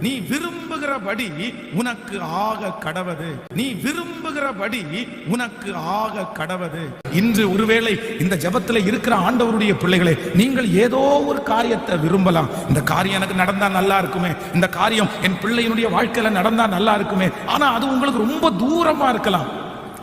நீ விரும்புகிறபடி உனக்கு ஆக கடவது. நீ விரும்புகிறபடி உனக்கு ஆக கடவது. இன்று ஒருவேளை இந்த ஜெபத்துல இருக்கிற ஆண்டவருடைய பிள்ளைகளே, நீங்கள் ஏதோ ஒரு காரியத்தை விரும்பலாம். இந்த காரியம் எனக்கு நடந்தா நல்லா இருக்குமே, இந்த காரியம் என் பிள்ளையினுடைய வாழ்க்கையில நடந்தா நல்லா இருக்குமே. ஆனா அது உங்களுக்கு ரொம்ப தூரமா இருக்கலாம்.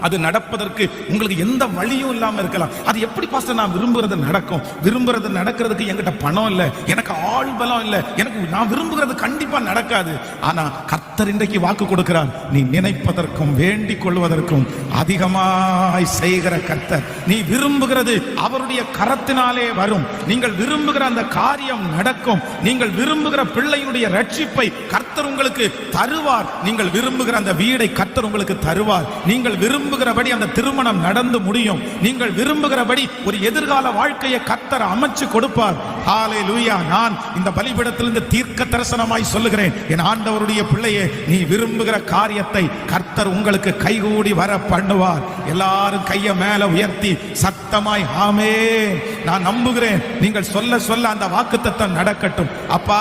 அது நடப்பதற்கு உங்களுக்கு எந்த வழியும் இல்லாம இருக்கலாம். அது எப்படி பாஸ்டர் நான் விரும்புறது நடக்கும்? விரும்புறது நடக்கிறதுக்கு என்கிட்ட பணம் இல்லை, எனக்கு ஆள் பலம் இல்லை, எனக்கு நான் விரும்புகிறது கண்டிப்பா நடக்காது. ஆனா கர்த்தர் இன்றைக்கு வாக்கு கொடுக்கிறார், நீ நினைப்பதற்கும் வேண்டிக் கொள்வதற்கும் அதிகமாய் செய்கிற கர்த்தர். நீ விரும்புகிறது அவருடைய கரத்தினாலே வரும். நீங்கள் விரும்புகிற அந்த காரியம் நடக்கும். நீங்கள் விரும்புகிற பிள்ளையினுடைய ரட்சிப்பை கர்த்தர் உங்களுக்கு தருவார். நீங்கள் விரும்புகிற அந்த வீடை கர்த்தர் உங்களுக்கு தருவார். நீங்கள் விரும்புகிறபடி அந்த திருமணம் நடந்து முடியும். நீங்கள் விரும்புகிறபடி ஒரு எதிர்கால வாழ்க்கையை கர்த்தர் அமைச்சு கொடுப்பார். ஹல்லேலூயா. நான் இந்த பலிபீடத்திலிருந்து தீர்க்க தரிசனமாய் சொல்லுகிறேன், என் ஆண்டவருடைய பிள்ளையே, நீ விரும்புகிற காரியத்தை கர்த்தர் உங்களுக்கு கைகூடி வர பண்ணுவார். எல்லாரும் கையை மேல உயர்த்தி சத்தமாய் ஆமென். நான் நம்புகிறேன், நீங்கள் சொல்ல சொல்ல அந்த வாக்குத்தத்தம் நடக்கட்டும். அப்பா,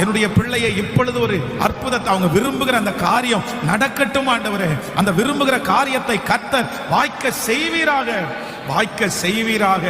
என்னுடைய பிள்ளையை இப்பொழுது ஒரு அற்புதத்தை, அவங்க விரும்புகிற அந்த காரியம் நடக்கட்டும் ஆண்டவரே. அந்த விரும்புகிற காரியத்தை கர்த்தர் வாய்க்க செய்வீராக, வாய்க்க செய்வீராக.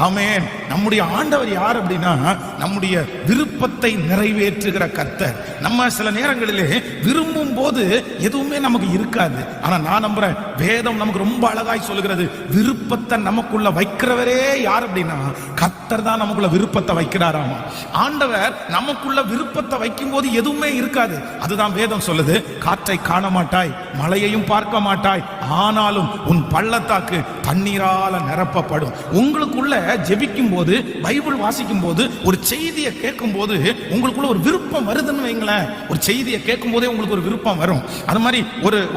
ஆமென். நம்முடைய ஆண்டவர் யார் அப்படின்னா, நம்முடைய விருப்பத்தை நிறைவேற்றுகிற கர்த்தர். நம்ம சில நேரங்களிலே விரும்பும் போது எதுவுமே நமக்கு இருக்காது. ஆனா நான் நம்புறேன், வேதம் நமக்கு ரொம்ப அழகாய் சொல்லுகிறது, விருப்பத்தை நமக்குள்ள வைக்கிறவரே யார் அப்படின்னா கர்த்தர் தான் நமக்குள்ள விருப்பத்தை வைக்கிறாராமா. ஆண்டவர் நமக்குள்ள விருப்பத்தை வைக்கும் போது எதுவுமே இருக்காது. அதுதான் வேதம் சொல்லுது, காற்றை காண மாட்டாய், மழையையும் பார்க்க மாட்டாய், ஆனாலும் உன் பள்ளத்தாக்கு தண்ணீரால நிரப்பப்படும். உங்களுக்குள்ள ஜெபிக்கும் போது, பைபிள் வாசிக்கும் போது, ஒரு செய்தியை கேட்கும் போது உங்களுக்குள்ள ஒரு விருப்பம் வருதுன்னு வைங்களேன். ஒரு செய்தியை கேட்கும் போதே உங்களுக்கு ஒரு விருப்பம் வரும். அது மாதிரி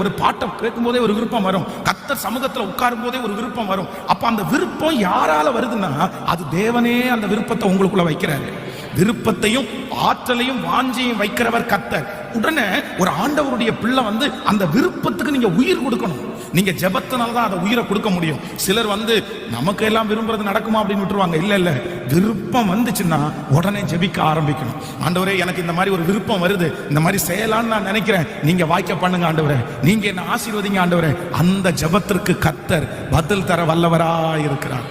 ஒரு பாட்டை கேட்கும் போதே ஒரு விருப்பம் வரும். கர்த்தர் சமூகத்தில் உட்காரும் போதே ஒரு விருப்பம் வரும். அப்ப அந்த விருப்பம் யாரால வருதுன்னா, அது தேவனே அந்த விருப்பத்தை உங்களுக்குள்ள வைக்கிறாரு. விருப்பத்தையும் ஆற்றலையும் வாஞ்சியையும் வைக்கிறவர் கர்த்தர். உடனே ஒரு ஆண்டவருடைய பிள்ளை வந்து அந்த விருப்பத்துக்கு நீங்க உயிர் கொடுக்கணும். நீங்க ஜெபத்தினால்தான் அதை உயிரை கொடுக்க முடியும். சிலர் வந்து நமக்கு எல்லாம் விரும்புறது நடக்குமா அப்படின்னு விட்டுருவாங்க. இல்ல இல்ல, விருப்பம் வந்துச்சுன்னா உடனே ஜெபிக்க ஆரம்பிக்கணும். ஆண்டவரே, எனக்கு இந்த மாதிரி ஒரு விருப்பம் வருது, இந்த மாதிரி செய்யலாம்னு நான் நினைக்கிறேன், நீங்க வாய்க்க பண்ணுங்க ஆண்டவரே, நீங்க என்ன ஆசீர்வதிங்க ஆண்டவரே. அந்த ஜெபத்திற்கு கர்த்தர் பதில் தர வல்லவராய் இருக்கிறார்.